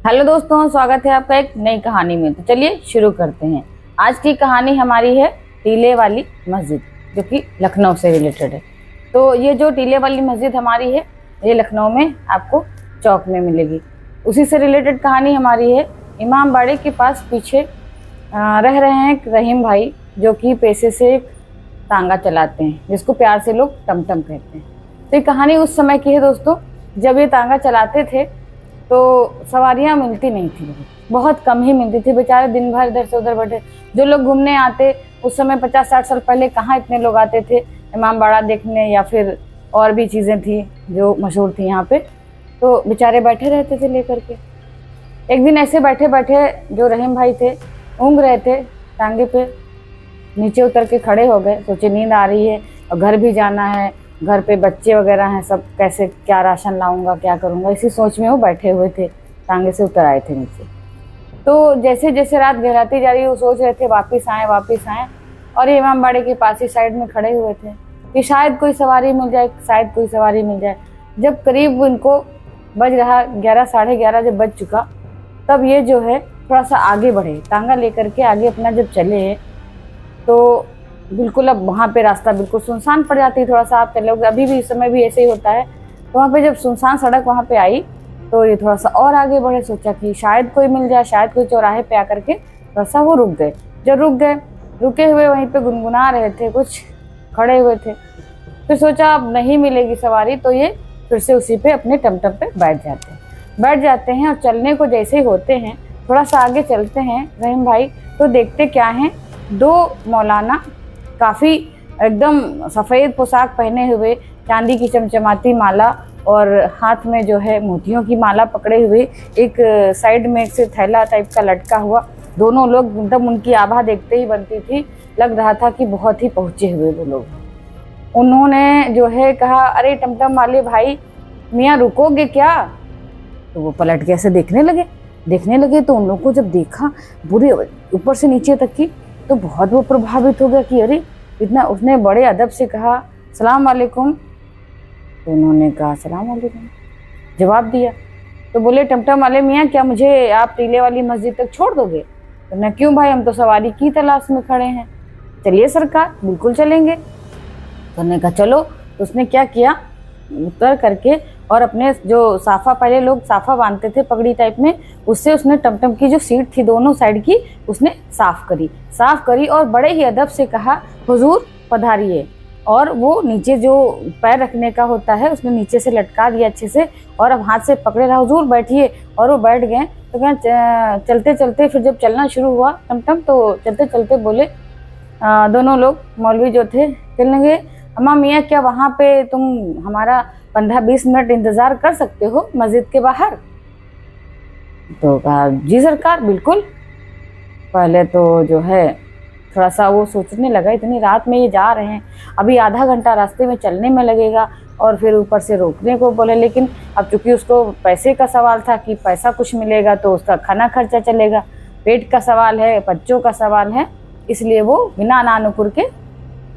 Hello दोस्तों, स्वागत है आपका एक नई कहानी में। तो चलिए शुरू करते हैं। आज की कहानी हमारी है टीले वाली मस्जिद, जो कि लखनऊ से रिलेटेड है। तो ये जो टीले वाली मस्जिद हमारी है, ये लखनऊ में आपको चौक में मिलेगी। उसी से रिलेटेड कहानी हमारी है। इमाम बाड़े के पास पीछे रह रहे हैं रहीम भाई, जो कि पैसे से एक तांगा चलाते हैं, जिसको प्यार से लोग टमटम कहते हैं। तो ये कहानी उस समय की है दोस्तों, जब ये तांगा चलाते थे तो सवारियां मिलती नहीं थी, बहुत कम ही मिलती थी। बेचारे दिन भर इधर से उधर बैठे। जो लोग घूमने आते उस समय 50-60 साल पहले कहाँ इतने लोग आते थे इमाम बाड़ा देखने, या फिर और भी चीज़ें थी जो मशहूर थी यहाँ पे। तो बेचारे बैठे रहते थे लेकर के। एक दिन ऐसे बैठे बैठे जो रहीम भाई थे ऊँघ रहे थे, टांगे पे नीचे उतर के खड़े हो गए। सोचे नींद आ रही है और घर भी जाना है, घर पे बच्चे वगैरह हैं सब, कैसे क्या राशन लाऊंगा, क्या करूंगा, इसी सोच में वो बैठे हुए थे। टांगे से उतर आए थे नीचे। तो जैसे जैसे रात गहराती जा रही वो सोच रहे थे वापस आए। और ये इमाम बाड़े के पास ही साइड में खड़े हुए थे कि शायद कोई सवारी मिल जाए, जब करीब इनको बज रहा 11, साढ़े 11 जब बज चुका, तब ये जो है थोड़ा सा आगे बढ़े, टांगा लेकर के आगे अपना जब चले तो बिल्कुल अब वहाँ पे रास्ता बिल्कुल सुनसान पड़ जाती है। थोड़ा सा आप चलोगे, अभी भी इस समय भी ऐसे ही होता है। तो वहाँ पे जब सुनसान सड़क वहाँ पे आई तो ये थोड़ा सा और आगे बढ़े, सोचा कि शायद कोई मिल जाए, शायद कोई चौराहे पे आकर के थोड़ा सा वो रुक गए। जब रुक गए, रुके हुए वहीं पे गुनगुना रहे थे, कुछ खड़े हुए थे। फिर सोचा अब नहीं मिलेगी सवारी, तो ये फिर से उसी पे अपने टमटम पे बैठ जाते हैं। और चलने को जैसे ही होते हैं, थोड़ा सा आगे चलते हैं रहीम भाई, तो देखते क्या है, दो मौलाना काफ़ी एकदम सफ़ेद पोशाक पहने हुए, चांदी की चमचमाती माला और हाथ में जो है मोतियों की माला पकड़े हुए, एक साइड में से थैला टाइप का लटका हुआ। दोनों लोग एकदम, उनकी आभा देखते ही बनती थी, लग रहा था कि बहुत ही पहुँचे हुए वो लोग। उन्होंने जो है कहा, अरे टमटम वाले भाई, मियाँ रुकोगे क्या? तो वो पलट के ऐसे देखने लगे। तो उन लोगों को जब देखा पूरे ऊपर से नीचे तक की, तो बहुत वो प्रभावित हो गया कि अरे इतना। उसने बड़े अदब से कहा, सलाम वालेकुम। तो उन्होंने कहा सलाम वालेकुम, जवाब दिया। तो बोले, टमटम वाले मियाँ, क्या मुझे आप टीले वाली मस्जिद तक छोड़ दोगे? तो मैं, क्यों भाई, हम तो सवारी की तलाश में खड़े हैं। चलिए सरकार, बिल्कुल चलेंगे। तो उन्होंने कहा चलो। तो उसने क्या किया, उतर करके और अपने जो साफा, पहले लोग साफा बांधते थे पगड़ी टाइप में, उससे उसने टमटम की जो सीट थी दोनों साइड की, उसने साफ करी और बड़े ही अदब से कहा, हुजूर पधारिए। और वो नीचे जो पैर रखने का होता है उसने नीचे से लटका दिया अच्छे से, और अब हाथ से पकड़े रहा, हुजूर बैठिए। और वो बैठ गए। तो क्या चलते चलते फिर जब चलना शुरू हुआ टमटम, तो चलते चलते बोले दोनों लोग, मौलवी जो थे, कहने लगे, अम्मा मियाँ, क्या वहाँ पे तुम हमारा 15-20 मिनट इंतज़ार कर सकते हो मस्जिद के बाहर? तो कहा, जी सरकार, बिल्कुल। पहले तो जो है थोड़ा सा वो सोचने लगा, इतनी रात में ये जा रहे हैं, अभी आधा घंटा रास्ते में चलने में लगेगा, और फिर ऊपर से रोकने को बोले। लेकिन अब चूंकि उसको पैसे का सवाल था कि पैसा कुछ मिलेगा तो उसका खाना खर्चा चलेगा, पेट का सवाल है, बच्चों का सवाल है, इसलिए वो बिना नानुकुर के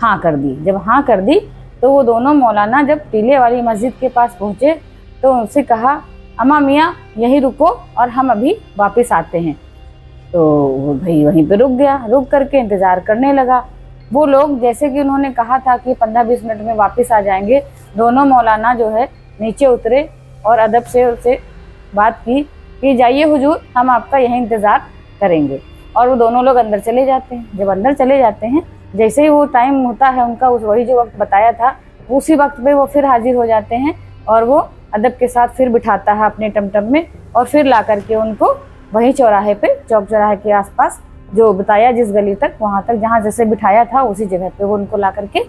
हाँ कर दी। जब हाँ कर दी तो वो दोनों मौलाना जब टीले वाली मस्जिद के पास पहुँचे तो उनसे कहा, अम्मा मियाँ यहीं रुको और हम अभी वापस आते हैं। तो वो भाई वहीं पे रुक गया, रुक करके इंतज़ार करने लगा। वो लोग जैसे कि उन्होंने कहा था कि 15-20 मिनट में वापस आ जाएंगे, दोनों मौलाना जो है नीचे उतरे और अदब से उससे बात की कि जाइए हुजूर, हम आपका यहीं इंतज़ार करेंगे। और वो दोनों लोग अंदर चले जाते हैं। जब अंदर चले जाते हैं, जैसे ही वो टाइम होता है उनका, उस वही जो वक्त बताया था, उसी वक्त पे वो फिर हाजिर हो जाते हैं, और वो अदब के साथ फिर बिठाता है अपने टमटम में, और फिर ला करके उनको वहीं चौराहे पे, चौक चौराहे के आसपास जो बताया जिस गली तक, वहाँ तक जहाँ जैसे बिठाया था उसी जगह पे वो उनको ला करके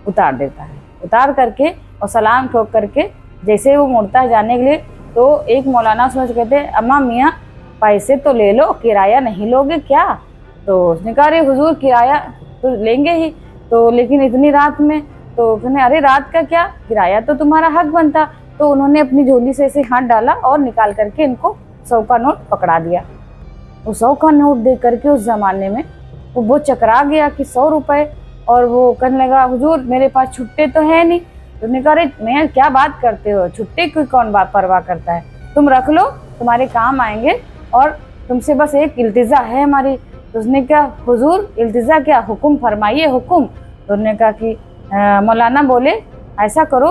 उतार देता है। उतार करके और सलाम ठोक करके जैसे वो मुड़ता है जाने के लिए, तो एक मौलाना उसमें से कहते, अम्मा मियाँ पैसे तो ले लो, किराया नहीं लोगे क्या? तो उसने कहा, अरे हुजूर किराया तो लेंगे ही, तो लेकिन इतनी रात में। तो कहने, अरे रात का क्या, किराया तो तुम्हारा हक बनता। तो उन्होंने अपनी झोली से ऐसे हाथ डाला और निकाल करके इनको 100 का नोट पकड़ा दिया। वो 100 का नोट दे करके उस ज़माने में वो चकरा गया कि 100 रुपये, और वो कहने लगा, हुजूर मेरे पास छुट्टे तो है नहीं। तो उन्होंने कहा, अरे मैं क्या बात करते हो, छुट्टे की कौन बात परवाह करता है, तुम रख लो, तुम्हारे काम आएंगे, और तुमसे बस एक इल्तिजा है हमारी। तो उसने कहा हुजूर इल्तिजा क्या, हुक्म फरमाइए हुक्म। तो उन्होंने कहा कि मौलाना बोले ऐसा करो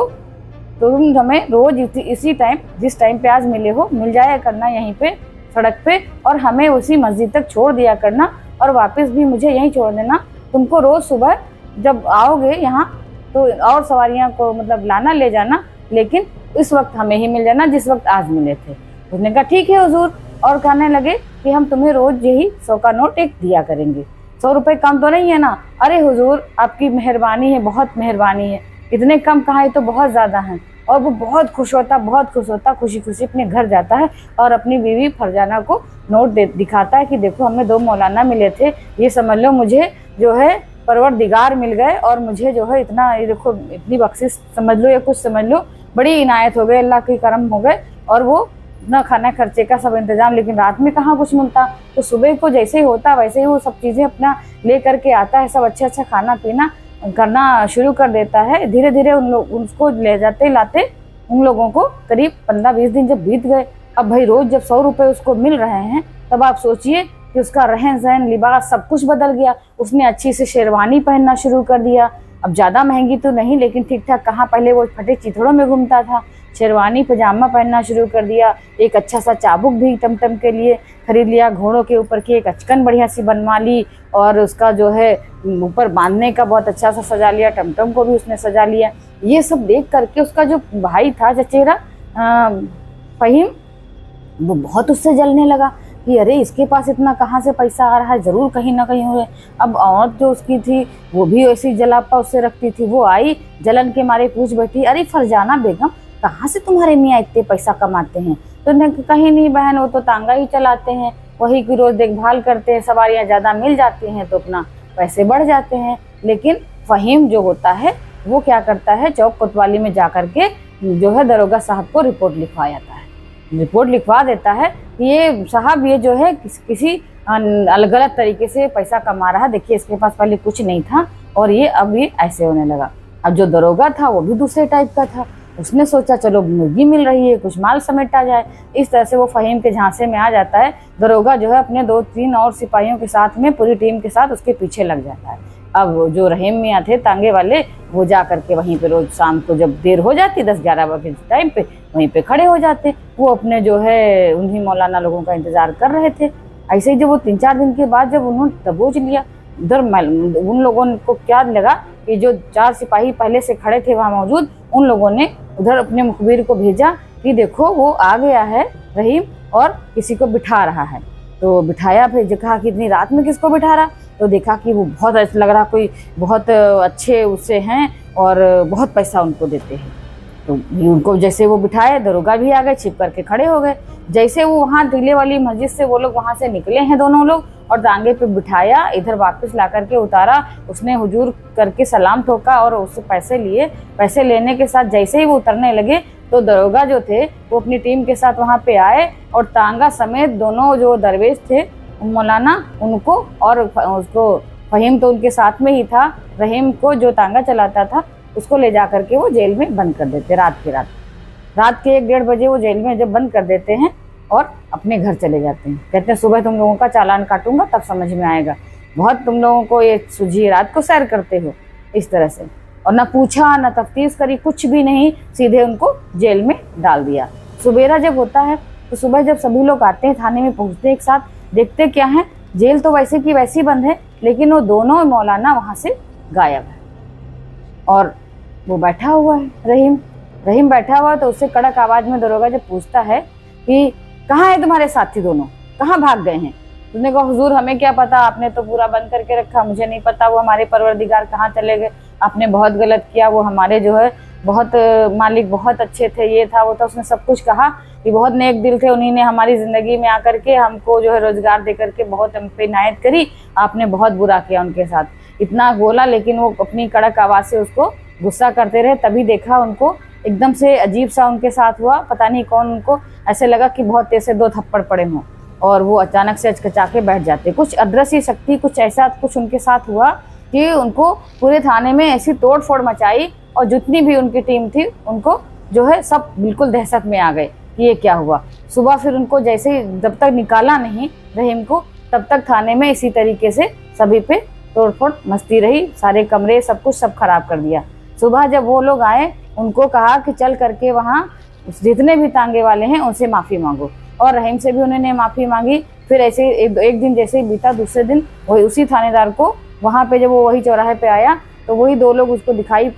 तुम हमें रोज इसी टाइम जिस टाइम पे आज मिले हो मिल जाया करना यहीं पे सड़क पे, और हमें उसी मस्जिद तक छोड़ दिया करना और वापस भी मुझे यहीं छोड़ देना। तुमको रोज सुबह जब आओगे यहाँ तो और सवारियाँ को मतलब लाना ले जाना, लेकिन इस वक्त हमें ही मिल जाना जिस वक्त आज मिले थे। उसने कहा ठीक है हुजूर, और कहने लगे कि हम तुम्हें रोज यही 100 का नोट एक दिया करेंगे। 100 रुपये कम तो नहीं है ना? अरे हुजूर आपकी मेहरबानी है, बहुत मेहरबानी है, इतने कम कहाँ, तो बहुत ज़्यादा हैं। और वो बहुत खुश होता खुशी खुशी अपने घर जाता है और अपनी बीवी फरजाना को नोट दिखाता है कि देखो हमें 2 मौलाना मिले थे, ये समझ लो मुझे जो है परवरदिगार मिल गए और मुझे जो है इतना, ये देखो इतनी बख्शिश समझ लो या कुछ समझ लो, बड़ी इनायत हो गई, अल्लाह के करम हो गए। और वो अपना खाना खर्चे का सब इंतजाम, लेकिन रात में कहाँ कुछ मिलता, तो सुबह को जैसे ही होता वैसे ही वो सब चीज़ें अपना ले करके आता है, सब अच्छा खाना पीना करना शुरू कर देता है। धीरे धीरे उसको ले जाते लाते उन लोगों को करीब 15-20 दिन जब बीत गए, अब भाई रोज जब 100 रुपये उसको मिल रहे हैं, तब आप सोचिए कि उसका रहन सहन लिबास सब कुछ बदल गया। उसने अच्छी से शेरवानी पहनना शुरू कर दिया, अब ज़्यादा महंगी तो नहीं लेकिन ठीक ठाक, कहाँ पहले वो फटे चिथड़ों में घूमता था, शेरवानी पजामा पहनना शुरू कर दिया। एक अच्छा सा चाबुक भी टमटम के लिए खरीद लिया, घोड़ों के ऊपर की एक अचकन बढ़िया सी बनवा ली और उसका जो है ऊपर बांधने का बहुत अच्छा सा सजा लिया, टमटम को भी उसने सजा लिया। ये सब देख करके उसका जो भाई था चचेरा फहीम, वो बहुत उससे जलने लगा कि अरे इसके पास इतना कहाँ से पैसा आ रहा है, ज़रूर कहीं ना कहीं हुए। अब औरत जो उसकी थी वो भी ऐसी जलापा उससे रखती थी, वो आई जलन के मारे पूछ बैठी, अरे फरजाना बेगम कहाँ से तुम्हारे मियाँ इतने पैसा कमाते हैं? तो कहीं नहीं बहन, वो तो तांगा ही चलाते हैं, वही की रोज़ देखभाल करते हैं, सवारियाँ ज़्यादा मिल जाती हैं तो अपना पैसे बढ़ जाते हैं। लेकिन फ़हीम जो होता है वो क्या करता है, चौक कोतवाली में जा कर के जो है दरोगा साहब को रिपोर्ट लिखवा जाता है, रिपोर्ट लिखवा देता है कि ये साहब ये जो है किसी गलत तरीके से पैसा कमा रहा है, देखिए इसके पास पहले कुछ नहीं था और ये अब ये ऐसे होने लगा। अब जो दरोगा था वो भी दूसरे टाइप का था, उसने सोचा चलो मुर्गी मिल रही है कुछ माल समेटा जाए। इस तरह से वो फ़हीम के झांसे में आ जाता है। दरोगा जो है अपने 2-3 और सिपाहियों के साथ में पूरी टीम के साथ उसके पीछे लग जाता है। अब जो रहीम मियाँ थे तांगे वाले, वो जा करके वहीं पे रोज शाम को जब देर हो जाती 10-11 बजे टाइम पे वहीं पे खड़े हो जाते, वो अपने जो है उन्हीं मौलाना लोगों का इंतज़ार कर रहे थे। ऐसे ही जब वो 3-4 दिन के बाद जब उन्होंने दबोच लिया, उधर उन लोगों को क्या लगा कि जो 4 सिपाही पहले से खड़े थे वहाँ मौजूद, उन लोगों ने उधर अपने मुखबिर को भेजा कि देखो वो आ गया है रहीम और किसी को बिठा रहा है। तो बिठाया, फिर कहा कि इतनी रात में किसको बिठा रहा, तो देखा कि वो बहुत अच्छा लग रहा, कोई बहुत अच्छे उससे हैं और बहुत पैसा उनको देते हैं। तो उनको जैसे वो बिठाए, दरोगा भी आ गए, छिप करके खड़े हो गए। जैसे वो वहाँ टीले वाली मस्जिद से वो लोग वहाँ से निकले हैं दोनों लोग और टांगे पे बिठाया, इधर वापस ला करके उतारा, उसने हुजूर करके सलाम ठोका और उससे पैसे लिए। पैसे लेने के साथ जैसे ही वो उतरने लगे तो दरोगा जो थे वो अपनी टीम के साथ वहाँ पे आए और तांगा समेत दोनों जो दरवेश थे मौलाना उनको और उसको, फ़हीम तो उनके साथ में ही था, रहीम को जो तांगा चलाता था उसको ले जा करके वो जेल में बंद कर देते। रात के 1-1:30 बजे वो जेल में जब बंद कर देते हैं और अपने घर चले जाते हैं। कहते हैं सुबह तुम लोगों का चालान काटूंगा तब समझ में आएगा, बहुत तुम लोगों को ये सूझी, रात को सैर करते हो इस तरह से। और ना पूछा ना तफ्तीश करी, कुछ भी नहीं, सीधे उनको जेल में डाल दिया। सुबेरा जब होता है तो सुबह जब सभी लोग आते हैं थाने में पहुँचते एक साथ, देखते क्या है, जेल तो वैसे की वैसी बंद है लेकिन वो दोनों मौलाना वहाँ से गायब है और वो बैठा हुआ है रहीम बैठा हुआ। तो उससे कड़क आवाज़ में दरोगा जब पूछता है कि कहाँ है तुम्हारे साथी दोनों, कहाँ भाग गए हैं? उसने कहा हुजूर हमें क्या पता, आपने तो पूरा बंद करके रखा, मुझे नहीं पता वो हमारे परवरदिगार कहाँ चले गए, आपने बहुत गलत किया, वो हमारे जो है बहुत मालिक बहुत अच्छे थे, ये था वो था। उसने सब कुछ कहा कि बहुत नेक दिल थे, उन्हीं ने हमारी ज़िंदगी में आकर के हमको जो है रोज़गार दे करके बहुत हम पे इनायत करी, आपने बहुत बुरा किया उनके साथ, इतना बोला। लेकिन वो अपनी कड़क आवाज़ से उसको गुस्सा करते रहे। तभी देखा उनको एकदम से अजीब सा उनके साथ हुआ, पता नहीं कौन, उनको ऐसे लगा कि बहुत तेज से 2 थप्पड़ पड़े हों और वो अचानक से अचकचा के बैठ जाते। कुछ अदृश्य शक्ति, कुछ ऐसा कुछ उनके साथ हुआ कि उनको पूरे थाने में ऐसी तोड़ फोड़ मचाई और जितनी भी उनकी टीम थी उनको जो है सब बिल्कुल दहशत में आ गए। कि ये क्या हुआ। सुबह फिर उनको जैसे जब तक निकाला नहीं रहीम को, तब तक थाने में इसी तरीके से सभी पे तोड़फोड़ मस्ती रही, सारे कमरे सब कुछ सब खराब कर दिया। सुबह जब वो लोग आए, उनको कहा कि चल करके वहाँ जितने भी तांगे वाले हैं उनसे माफ़ी मांगो, और रहीम से भी उन्होंने माफ़ी मांगी। फिर ऐसे एक दिन जैसे ही बीता, दूसरे दिन वही उसी थानेदार को वहाँ पे जब वो वही चौराहे पे आया तो वही 2 लोग उसको दिखाई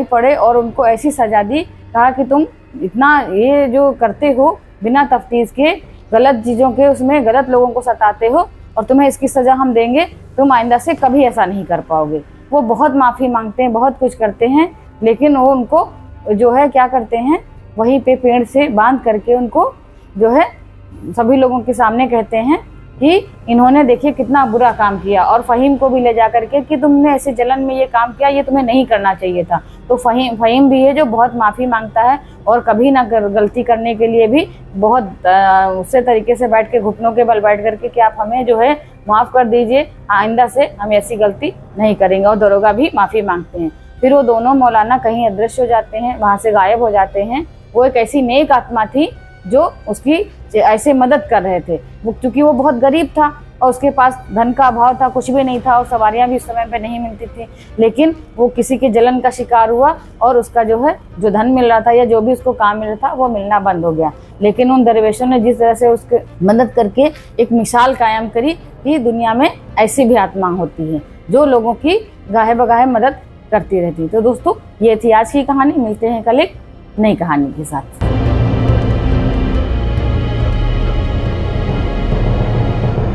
पड़े और उनको ऐसी सजा दी, कहा कि तुम इतना ये जो करते हो बिना तफ्तीश के, गलत चीज़ों के उसमें गलत लोगों को सताते हो और तुम्हें इसकी सज़ा हम देंगे, तुम आइंदा से कभी ऐसा नहीं कर पाओगे। वो बहुत माफ़ी मांगते हैं, बहुत कुछ करते हैं, लेकिन वो उनको जो है क्या करते हैं, वहीं पे पेड़ से बांध करके उनको जो है सभी लोगों के सामने कहते हैं कि इन्होंने देखिए कितना बुरा काम किया, और फ़हीम को भी ले जा करके कि तुमने ऐसे जलन में ये काम किया, ये तुम्हें नहीं करना चाहिए था। तो फ़हीम भी है जो बहुत माफ़ी मांगता है और कभी ना गलती करने के लिए भी बहुत उससे तरीके से बैठ के घुटनों के बल बैठ करके कि आप हमें जो है माफ़ कर दीजिए, आइंदा से हम ऐसी गलती नहीं करेंगे, और दरोगा भी माफ़ी मांगते हैं। फिर वो दोनों मौलाना कहीं अदृश्य हो जाते हैं, वहाँ से गायब हो जाते हैं। वो एक ऐसी नेक आत्मा थी जो उसकी ऐसे मदद कर रहे थे। वो क्योंकि वो बहुत गरीब था और उसके पास धन का अभाव था, कुछ भी नहीं था, और सवारियां भी उस समय पे नहीं मिलती थी, लेकिन वो किसी के जलन का शिकार हुआ और उसका जो है जो धन मिल रहा था या जो भी उसको काम मिल रहा था वो मिलना बंद हो गया। लेकिन उन दरवेशों ने जिस तरह से उसके मदद करके एक मिसाल कायम करी कि दुनिया में ऐसी भी आत्मा होती है जो लोगों की गाहे बगाहे मदद करती रहती। तो दोस्तों, ये थी आज की कहानी। मिलते हैं कल एक नई कहानी के साथ।